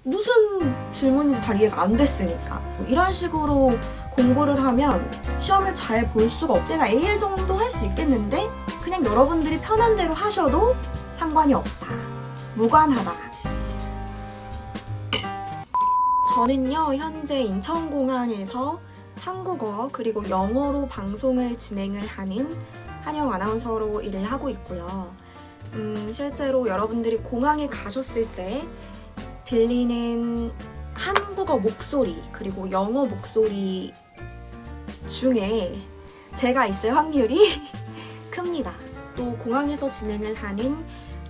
무슨 질문인지 잘 이해가 안 됐으니까. 이런 식으로 공부를 하면 시험을 잘 볼 수가 없고 내가 AL 정도 할 수 있겠는데 그냥 여러분들이 편한 대로 하셔도 상관이 없다. 무관하다. 저는요, 현재 인천공항에서 한국어 그리고 영어로 방송을 진행을 하는 한영 아나운서로 일을 하고 있고요. 실제로 여러분들이 공항에 가셨을 때 들리는 한국어 목소리 그리고 영어 목소리 중에 제가 있을 확률이 큽니다. 또 공항에서 진행을 하는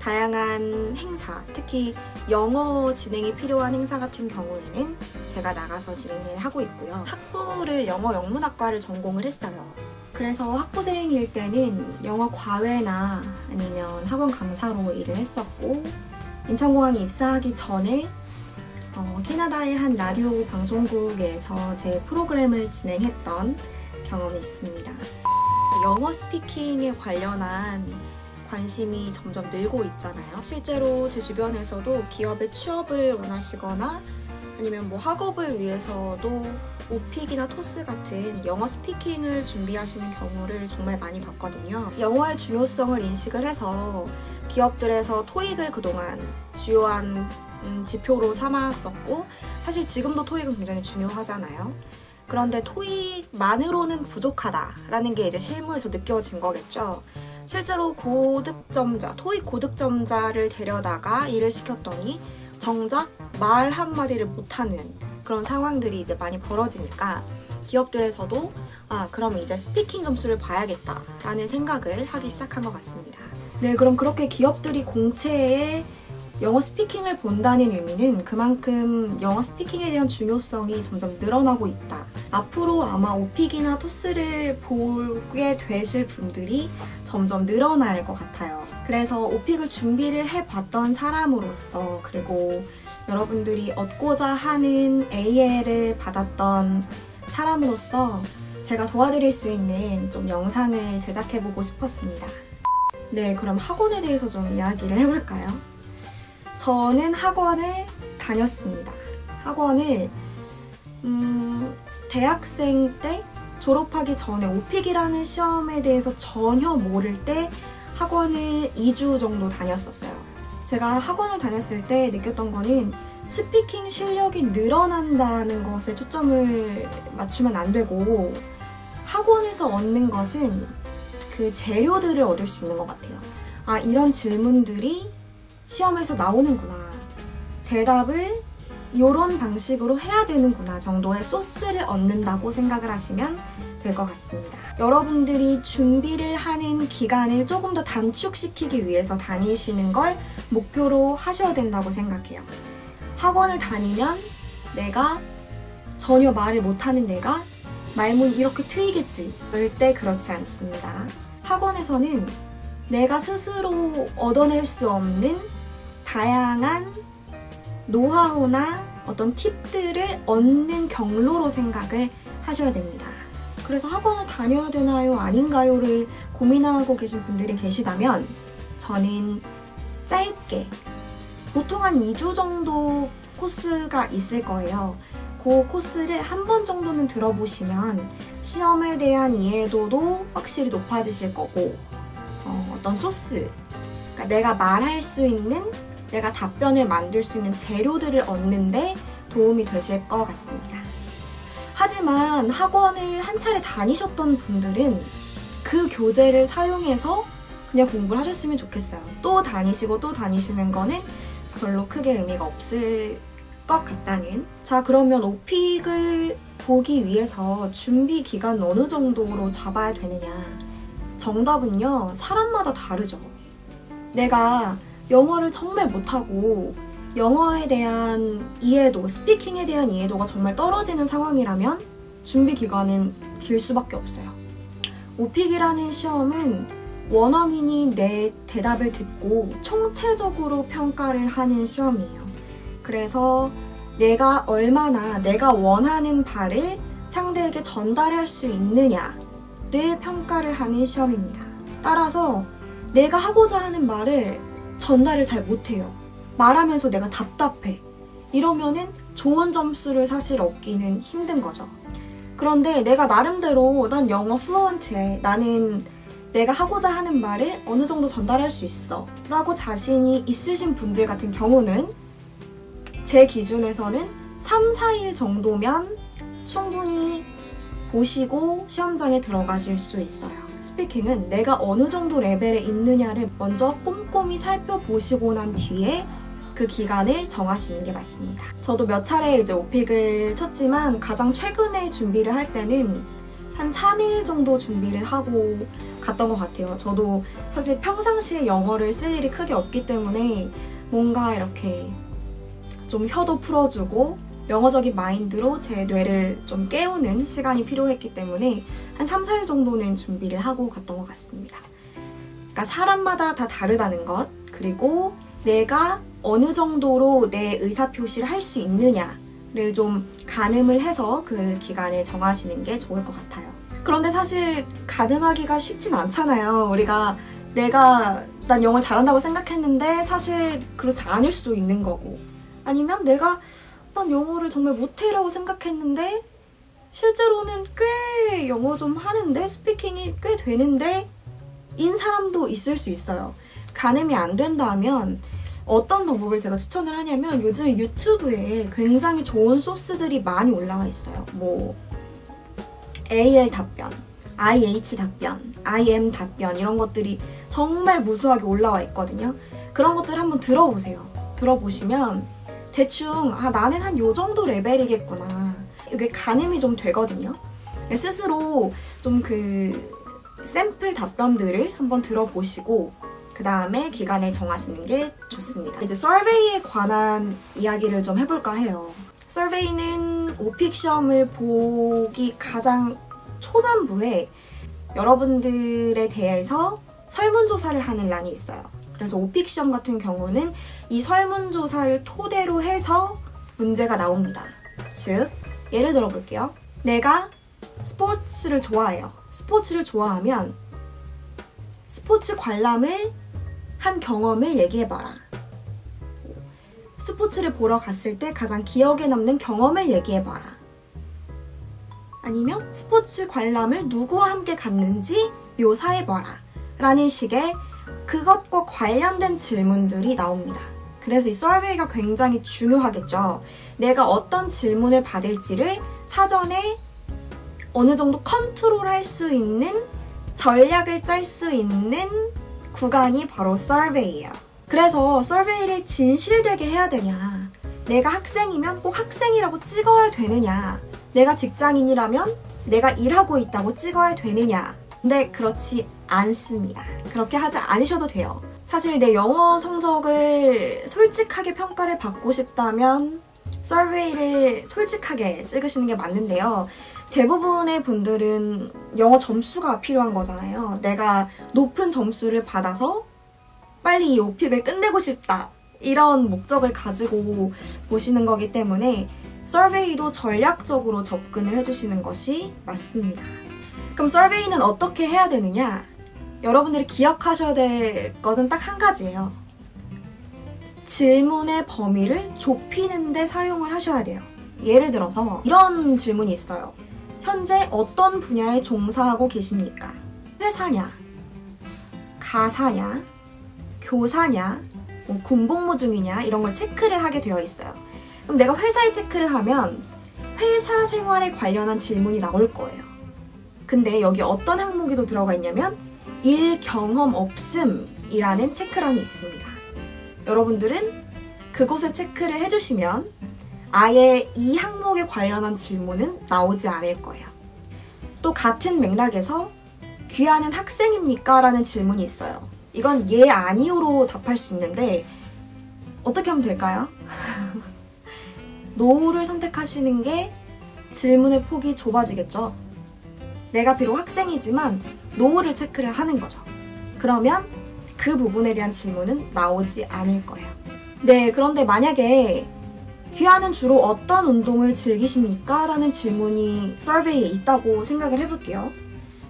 다양한 행사, 특히 영어 진행이 필요한 행사 같은 경우에는 제가 나가서 진행을 하고 있고요. 학부를 영어 영문학과를 전공을 했어요. 그래서 학부생일 때는 영어 과외나 아니면 학원 강사로 일을 했었고, 인천공항에 입사하기 전에 캐나다의 한 라디오 방송국에서 제 프로그램을 진행했던 경험이 있습니다. 영어 스피킹에 관련한 관심이 점점 늘고 있잖아요. 실제로 제 주변에서도 기업에 취업을 원하시거나 아니면 뭐 학업을 위해서도 오픽이나 토스 같은 영어 스피킹을 준비하시는 경우를 정말 많이 봤거든요. 영어의 중요성을 인식을 해서 기업들에서 토익을 그동안 주요한 지표로 삼았었고, 사실 지금도 토익은 굉장히 중요하잖아요. 그런데 토익만으로는 부족하다라는 게 이제 실무에서 느껴진 거겠죠. 실제로 고득점자, 토익 고득점자를 데려다가 일을 시켰더니 정작 말 한마디를 못하는 그런 상황들이 이제 많이 벌어지니까 기업들에서도 그럼 이제 스피킹 점수를 봐야겠다라는 생각을 하기 시작한 것 같습니다. 네, 그럼 그렇게 기업들이 공채에 영어 스피킹을 본다는 의미는 그만큼 영어 스피킹에 대한 중요성이 점점 늘어나고 있다. 앞으로 아마 오픽이나 토스를 보게 되실 분들이 점점 늘어날 것 같아요. 그래서 오픽을 준비를 해봤던 사람으로서, 그리고 여러분들이 얻고자 하는 AL을 받았던 사람으로서 제가 도와드릴 수 있는 좀 영상을 제작해보고 싶었습니다. 네, 그럼 학원에 대해서 좀 이야기를 해볼까요? 저는 학원을 다녔습니다. 학원을 대학생 때 졸업하기 전에 오픽이라는 시험에 대해서 전혀 모를 때 학원을 2주 정도 다녔었어요. 제가 학원을 다녔을 때 느꼈던 거는 스피킹 실력이 늘어난다는 것에 초점을 맞추면 안 되고, 학원에서 얻는 것은 그 재료들을 얻을 수 있는 것 같아요. 이런 질문들이 시험에서 나오는구나, 대답을 이런 방식으로 해야 되는구나 정도의 소스를 얻는다고 생각을 하시면 될 것 같습니다. 여러분들이 준비를 하는 기간을 조금 더 단축시키기 위해서 다니시는 걸 목표로 하셔야 된다고 생각해요. 학원을 다니면 내가 전혀 말을 못하는 내가 말문이 이렇게 트이겠지, 절대 그렇지 않습니다. 학원에서는 내가 스스로 얻어낼 수 없는 다양한 노하우나 어떤 팁들을 얻는 경로로 생각을 하셔야 됩니다. 그래서 학원을 다녀야 되나요? 아닌가요?를 고민하고 계신 분들이 계시다면 저는 짧게, 보통 한 2주 정도 코스가 있을 거예요. 그 코스를 한 번 정도는 들어보시면 시험에 대한 이해도도 확실히 높아지실 거고, 어떤 소스, 그러니까 내가 말할 수 있는, 내가 답변을 만들 수 있는 재료들을 얻는데 도움이 되실 것 같습니다. 하지만 학원을 한 차례 다니셨던 분들은 그 교재를 사용해서 그냥 공부를 하셨으면 좋겠어요. 또 다니시고 또 다니시는 거는 별로 크게 의미가 없을 것 같다는. 자, 그러면 오픽을 보기 위해서 준비 기간 어느 정도로 잡아야 되느냐? 정답은요, 사람마다 다르죠. 내가 영어를 정말 못하고 영어에 대한 이해도, 스피킹에 대한 이해도가 정말 떨어지는 상황이라면 준비 기간은 길 수밖에 없어요. 오픽이라는 시험은 원어민이 내 대답을 듣고 총체적으로 평가를 하는 시험이에요. 그래서 내가 얼마나 내가 원하는 바를 상대에게 전달할 수 있느냐를 평가를 하는 시험입니다. 따라서 내가 하고자 하는 말을 전달을 잘 못해요. 말하면서 내가 답답해. 이러면은 좋은 점수를 사실 얻기는 힘든 거죠. 그런데 내가 나름대로 난 영어 플루언트해. 나는 내가 하고자 하는 말을 어느 정도 전달할 수 있어. 라고 자신이 있으신 분들 같은 경우는 제 기준에서는 3, 4일 정도면 충분히 보시고 시험장에 들어가실 수 있어요. 스피킹은 내가 어느 정도 레벨에 있느냐를 먼저 꼼꼼히 살펴보시고 난 뒤에 그 기간을 정하시는 게 맞습니다. 저도 몇 차례 이제 오픽을 쳤지만 가장 최근에 준비를 할 때는 한 3일 정도 준비를 하고 갔던 것 같아요. 저도 사실 평상시에 영어를 쓸 일이 크게 없기 때문에 뭔가 이렇게 좀 혀도 풀어주고 영어적인 마인드로 제 뇌를 좀 깨우는 시간이 필요했기 때문에 한 3, 4일 정도는 준비를 하고 갔던 것 같습니다. 그러니까 사람마다 다 다르다는 것, 그리고 내가 어느 정도로 내 의사표시를 할 수 있느냐를 좀 가늠을 해서 그 기간을 정하시는 게 좋을 것 같아요. 그런데 사실 가늠하기가 쉽진 않잖아요. 난 영어 잘한다고 생각했는데 사실 그렇지 않을 수도 있는 거고, 아니면 난 영어를 정말 못해라고 생각했는데 실제로는 꽤 영어 좀 하는데 스피킹이 꽤 되는데 인 사람도 있을 수 있어요. 가늠이 안 된다면 어떤 방법을 제가 추천을 하냐면 요즘 유튜브에 굉장히 좋은 소스들이 많이 올라와 있어요. 뭐 AL 답변, IH 답변, IM 답변 이런 것들이 정말 무수하게 올라와 있거든요. 그런 것들 한번 들어보세요. 들어보시면 대충 나는 한 요 정도 레벨이겠구나. 이게 가늠이 좀 되거든요. 스스로 좀 그 샘플 답변들을 한번 들어보시고 그 다음에 기간을 정하시는 게 좋습니다. 이제 서베이에 관한 이야기를 좀 해볼까 해요. 서베이는 오픽 시험을 보기 가장 초반부에 여러분들에 대해서 설문조사를 하는 란이 있어요. 그래서 오픽 시험 같은 경우는 이 설문조사를 토대로 해서 문제가 나옵니다. 즉, 예를 들어 볼게요. 내가 스포츠를 좋아해요. 스포츠를 좋아하면 스포츠 관람을 한 경험을 얘기해봐라. 스포츠를 보러 갔을 때 가장 기억에 남는 경험을 얘기해봐라. 아니면 스포츠 관람을 누구와 함께 갔는지 묘사해봐라. 라는 식의 그것과 관련된 질문들이 나옵니다. 그래서 이 서베이가 굉장히 중요하겠죠. 내가 어떤 질문을 받을지를 사전에 어느 정도 컨트롤할 수 있는 전략을 짤 수 있는 구간이 바로 서베이예요. 그래서 서베이를 진실되게 해야 되냐, 내가 학생이면 꼭 학생이라고 찍어야 되느냐, 내가 직장인이라면 내가 일하고 있다고 찍어야 되느냐. 근데 그렇지 않습니다. 그렇게 하지 않으셔도 돼요. 사실 내 영어 성적을 솔직하게 평가를 받고 싶다면 서베이를 솔직하게 찍으시는 게 맞는데요. 대부분의 분들은 영어 점수가 필요한 거잖아요. 내가 높은 점수를 받아서 빨리 이 오픽을 끝내고 싶다, 이런 목적을 가지고 보시는 거기 때문에 서베이도 전략적으로 접근을 해주시는 것이 맞습니다. 그럼 서베이는 어떻게 해야 되느냐? 여러분들이 기억하셔야 될 것은 딱 한 가지예요. 질문의 범위를 좁히는 데 사용을 하셔야 돼요. 예를 들어서 이런 질문이 있어요. 현재 어떤 분야에 종사하고 계십니까? 회사냐? 가사냐? 교사냐? 뭐 군복무 중이냐? 이런 걸 체크를 하게 되어 있어요. 그럼 내가 회사에 체크를 하면 회사 생활에 관련한 질문이 나올 거예요. 근데 여기 어떤 항목이 더 들어가 있냐면 일 경험 없음이라는 체크란이 있습니다. 여러분들은 그곳에 체크를 해주시면 아예 이 항목에 관련한 질문은 나오지 않을 거예요. 또 같은 맥락에서 귀하는 학생입니까? 라는 질문이 있어요. 이건 예, 아니요로 답할 수 있는데 어떻게 하면 될까요? 노를 선택하시는 게 질문의 폭이 좁아지겠죠? 내가 비록 학생이지만 노를 체크를 하는 거죠. 그러면 그 부분에 대한 질문은 나오지 않을 거예요. 네, 그런데 만약에 귀하는 주로 어떤 운동을 즐기십니까? 라는 질문이 서베이에 있다고 생각을 해볼게요.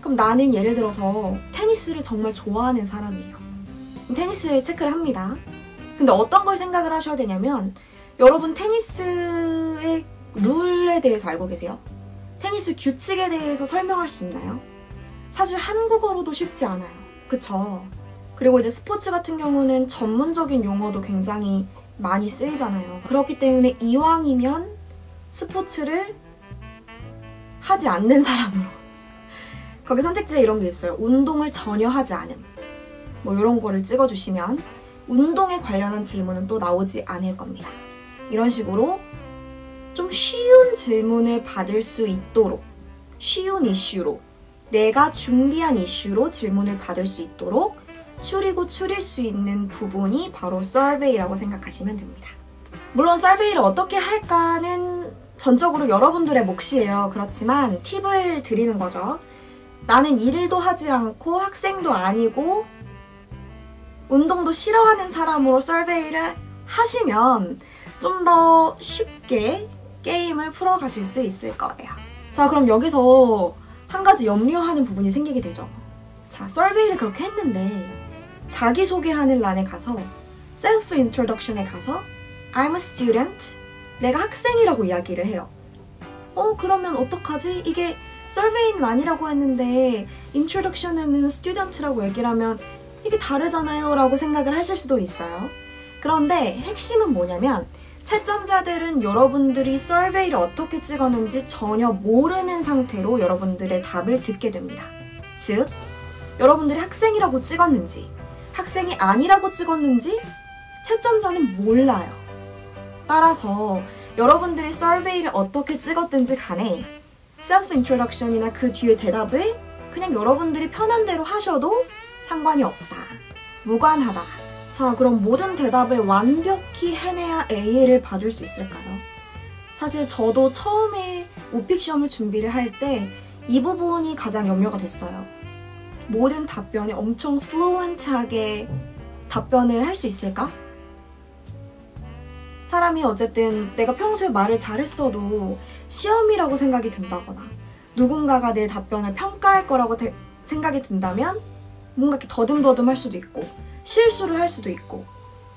그럼 나는 예를 들어서 테니스를 정말 좋아하는 사람이에요. 테니스를 체크를 합니다. 근데 어떤 걸 생각을 하셔야 되냐면 여러분 테니스의 룰에 대해서 알고 계세요? 테니스 규칙에 대해서 설명할 수 있나요? 사실 한국어로도 쉽지 않아요. 그쵸? 그리고 이제 스포츠 같은 경우는 전문적인 용어도 굉장히 많이 쓰이잖아요. 그렇기 때문에 이왕이면 스포츠를 하지 않는 사람으로. 거기 선택지에 이런 게 있어요. 운동을 전혀 하지 않음. 뭐 이런 거를 찍어주시면 운동에 관련한 질문은 또 나오지 않을 겁니다. 이런 식으로 좀 쉬운 질문을 받을 수 있도록, 쉬운 이슈로, 내가 준비한 이슈로 질문을 받을 수 있도록 추릴 수 있는 부분이 바로 서베이라고 생각하시면 됩니다. 물론 서베이를 어떻게 할까는 전적으로 여러분들의 몫이에요. 그렇지만 팁을 드리는 거죠. 나는 일도 하지 않고 학생도 아니고 운동도 싫어하는 사람으로 서베이를 하시면 좀 더 쉽게 게임을 풀어가실 수 있을 거예요. 자, 그럼 여기서 한 가지 염려하는 부분이 생기게 되죠. 자, 서베이를 그렇게 했는데 자기소개하는 란에 가서 셀프 인트로덕션에 가서 I'm a student, 내가 학생이라고 이야기를 해요. 그러면 어떡하지? 이게 서베이는 아니라고 했는데 인트로덕션에는 student라고 얘기를 하면 이게 다르잖아요 라고 생각을 하실 수도 있어요. 그런데 핵심은 뭐냐면 채점자들은 여러분들이 서베이를 어떻게 찍었는지 전혀 모르는 상태로 여러분들의 답을 듣게 됩니다. 즉, 여러분들이 학생이라고 찍었는지 학생이 아니라고 찍었는지 채점자는 몰라요. 따라서 여러분들이 서베이를 어떻게 찍었든지 간에 셀프 인트로덕션이나 그 뒤에 대답을 그냥 여러분들이 편한 대로 하셔도 상관이 없다. 무관하다. 자, 그럼 모든 대답을 완벽히 해내야 A를 받을 수 있을까요? 사실 저도 처음에 오픽 시험을 준비를 할 때 이 부분이 가장 염려가 됐어요. 모든 답변에 엄청 플루언트하게 답변을 할 수 있을까? 사람이 어쨌든 내가 평소에 말을 잘했어도 시험이라고 생각이 든다거나 누군가가 내 답변을 평가할 거라고 생각이 든다면 뭔가 이렇게 더듬더듬 할 수도 있고 실수를 할 수도 있고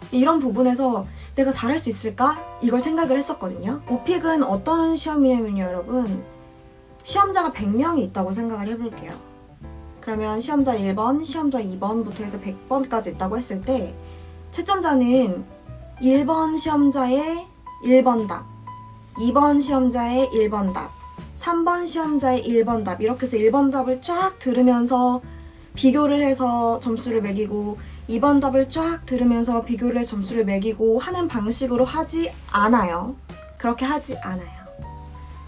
이런 부분에서 내가 잘할 수 있을까? 이걸 생각을 했었거든요. 오픽은 어떤 시험이냐면요, 여러분. 시험자가 100명이 있다고 생각을 해볼게요. 그러면 시험자 1번, 시험자 2번부터 해서 100번까지 있다고 했을 때 채점자는 1번 시험자의 1번 답, 2번 시험자의 1번 답, 3번 시험자의 1번 답 이렇게 해서 1번 답을 쫙 들으면서 비교를 해서 점수를 매기고 2번 답을 쫙 들으면서 비교를 해서 점수를 매기고 하는 방식으로 하지 않아요. 그렇게 하지 않아요.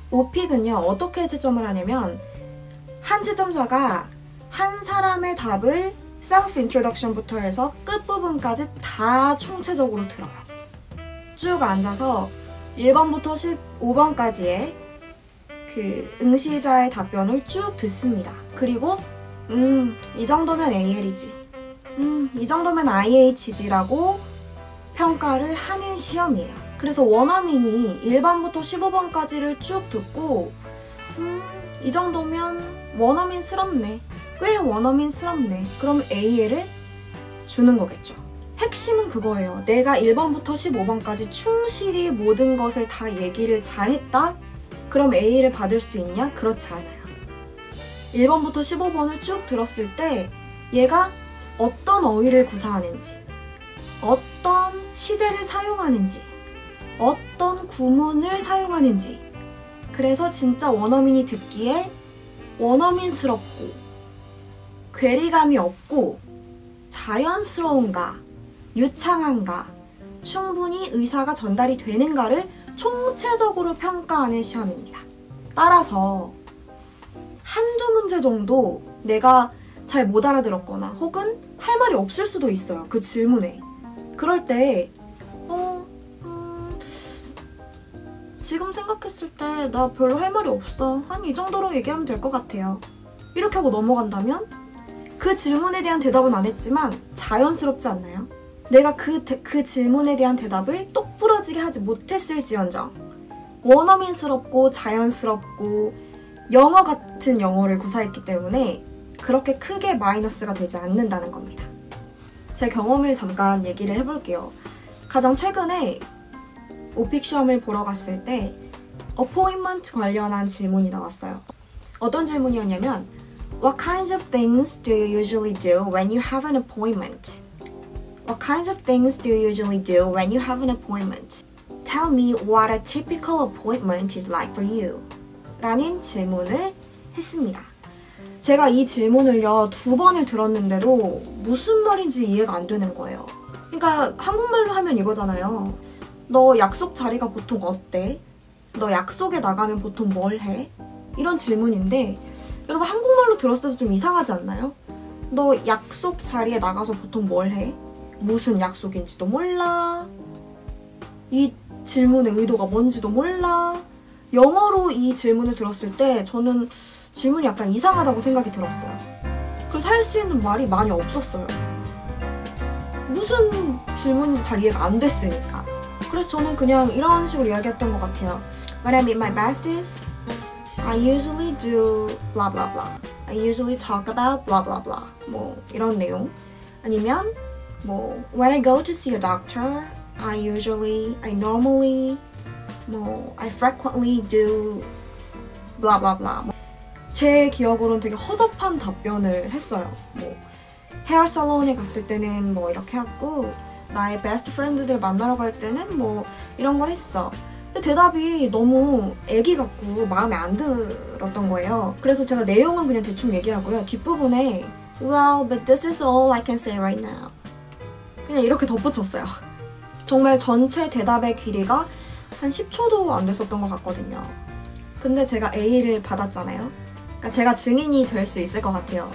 오픽은요, 어떻게 채점을 하냐면 한 채점자가 한 사람의 답을 셀프 인트로덕션부터 해서 끝부분까지 다 총체적으로 들어요. 쭉 앉아서 1번부터 15번까지의 그 응시자의 답변을 쭉 듣습니다. 그리고 이 정도면 AL이지. 이 정도면 IH지라고 평가를 하는 시험이에요. 그래서 원어민이 1번부터 15번까지를 쭉 듣고 이 정도면 원어민스럽네. 꽤 원어민스럽네. 그럼 AL을 주는 거겠죠. 핵심은 그거예요. 내가 1번부터 15번까지 충실히 모든 것을 다 얘기를 잘했다? 그럼 A를 받을 수 있냐? 그렇지 않아요. 1번부터 15번을 쭉 들었을 때 얘가 어떤 어휘를 구사하는지, 어떤 시제를 사용하는지, 어떤 구문을 사용하는지, 그래서 진짜 원어민이 듣기에 원어민스럽고 괴리감이 없고 자연스러운가, 유창한가, 충분히 의사가 전달이 되는가를 총체적으로 평가하는 시험입니다. 따라서 한두 문제 정도 내가 잘 못 알아들었거나 혹은 할 말이 없을 수도 있어요. 그 질문에. 그럴 때 지금 생각했을 때 나 별로 할 말이 없어. 한 이 정도로 얘기하면 될 것 같아요. 이렇게 하고 넘어간다면 그 질문에 대한 대답은 안 했지만 자연스럽지 않나요? 내가 그 질문에 대한 대답을 똑부러지게 하지 못했을지언정 원어민스럽고 자연스럽고 영어 같은 영어를 구사했기 때문에 그렇게 크게 마이너스가 되지 않는다는 겁니다. 제 경험을 잠깐 얘기를 해볼게요. 가장 최근에 오픽 시험을 보러 갔을 때 appointment 관련한 질문이 나왔어요. 어떤 질문이었냐면 What kinds of things do you usually do when you have an appointment? What kinds of things do you usually do when you have an appointment? Tell me what a typical appointment is like for you. 라는 질문을 했습니다. 제가 이 질문을요 2번을 들었는데도 무슨 말인지 이해가 안 되는 거예요. 그러니까 한국말로 하면 이거잖아요. 너 약속 자리가 보통 어때? 너 약속에 나가면 보통 뭘 해? 이런 질문인데 여러분 한국말로 들었을 때도 좀 이상하지 않나요? 너 약속 자리에 나가서 보통 뭘 해? 무슨 약속인지도 몰라. 이 질문의 의도가 뭔지도 몰라. 영어로 이 질문을 들었을 때 저는 질문이 약간 이상하다고 생각이 들었어요. 그래서 할 수 있는 말이 많이 없었어요. 무슨 질문인지 잘 이해가 안 됐으니까. 그래서 저는 그냥 이런 식으로 이야기했던 것 같아요. When I meet my besties, I usually do blah blah blah. I usually talk about blah blah blah. 뭐 이런 내용. 아니면 뭐 When I go to see a doctor, I normally, I frequently do blah blah blah. 제 기억으로는 되게 허접한 답변을 했어요. 뭐 헤어 살론에 갔을 때는 뭐 이렇게 하고 나의 베스트 프렌드들 만나러 갈 때는 뭐 이런 걸 했어. 근데 대답이 너무 애기 같고 마음에 안 들었던 거예요. 그래서 제가 내용은 그냥 대충 얘기하고요. 뒷부분에 Well, but this is all I can say right now. 그냥 이렇게 덧붙였어요. 정말 전체 대답의 길이가 한 10초도 안 됐었던 것 같거든요. 근데 제가 A를 받았잖아요. 그러니까 제가 증인이 될 수 있을 것 같아요.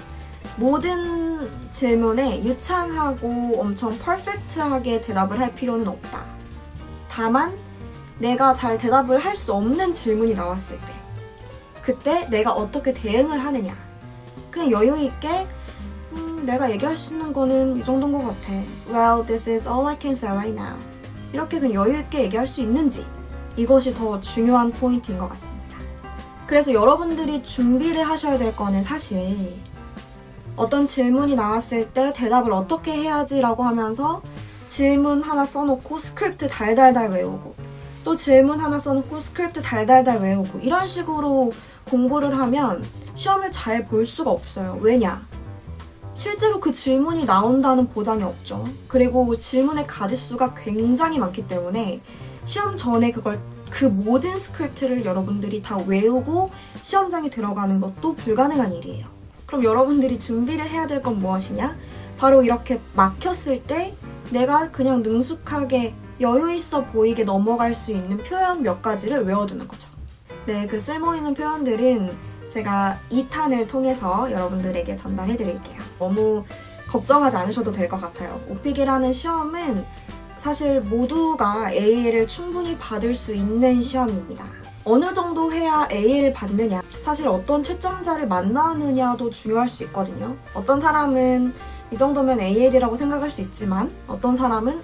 모든 질문에 유창하고 엄청 퍼펙트하게 대답을 할 필요는 없다. 다만 내가 잘 대답을 할 수 없는 질문이 나왔을 때 그때 내가 어떻게 대응을 하느냐. 그냥 여유있게 내가 얘기할 수 있는 거는 이 정도인 것 같아. Well, this is all I can say right now. 이렇게 그냥 여유있게 얘기할 수 있는지 이것이 더 중요한 포인트인 것 같습니다. 그래서 여러분들이 준비를 하셔야 될 거는 사실 어떤 질문이 나왔을 때 대답을 어떻게 해야지 라고 하면서 질문 하나 써놓고 스크립트 달달달 외우고 또 질문 하나 써놓고 스크립트 달달달 외우고 이런 식으로 공부를 하면 시험을 잘 볼 수가 없어요. 왜냐? 실제로 그 질문이 나온다는 보장이 없죠. 그리고 질문의 가짓수가 굉장히 많기 때문에 시험 전에 그 모든 스크립트를 여러분들이 다 외우고 시험장에 들어가는 것도 불가능한 일이에요. 그럼 여러분들이 준비를 해야 될 건 무엇이냐? 바로 이렇게 막혔을 때 내가 그냥 능숙하게 여유있어 보이게 넘어갈 수 있는 표현 몇 가지를 외워두는 거죠. 네, 그 쓸모있는 표현들은 제가 2탄을 통해서 여러분들에게 전달해드릴게요. 너무 걱정하지 않으셔도 될 것 같아요. 오픽이라는 시험은 사실 모두가 A를 충분히 받을 수 있는 시험입니다. 어느 정도 해야 A를 받느냐, 사실 어떤 채점자를 만나느냐도 중요할 수 있거든요. 어떤 사람은 이 정도면 AL이라고 생각할 수 있지만 어떤 사람은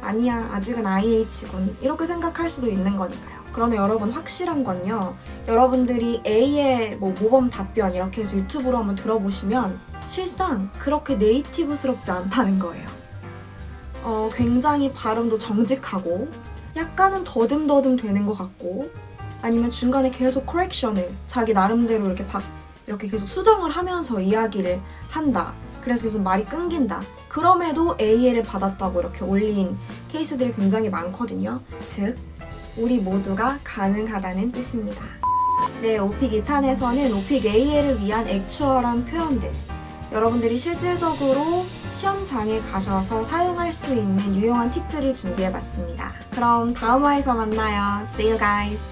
아니야, 아직은 IH군 이렇게 생각할 수도 있는 거니까요. 그러면 여러분 확실한 건요, 여러분들이 AL 모범 답변 이렇게 해서 유튜브로 한번 들어보시면 실상 그렇게 네이티브스럽지 않다는 거예요. 굉장히 발음도 정직하고 약간은 더듬더듬 되는 것 같고 아니면 중간에 계속 커렉션을 자기 나름대로 이렇게 계속 수정을 하면서 이야기를 한다. 그래서 계속 말이 끊긴다. 그럼에도 AL을 받았다고 이렇게 올린 케이스들이 굉장히 많거든요. 즉, 우리 모두가 가능하다는 뜻입니다. 네, 오픽 2탄에서는 오픽 AL을 위한 액추얼한 표현들, 여러분들이 실질적으로 시험장에 가셔서 사용할 수 있는 유용한 팁들을 준비해봤습니다. 그럼 다음 화에서 만나요. See you guys!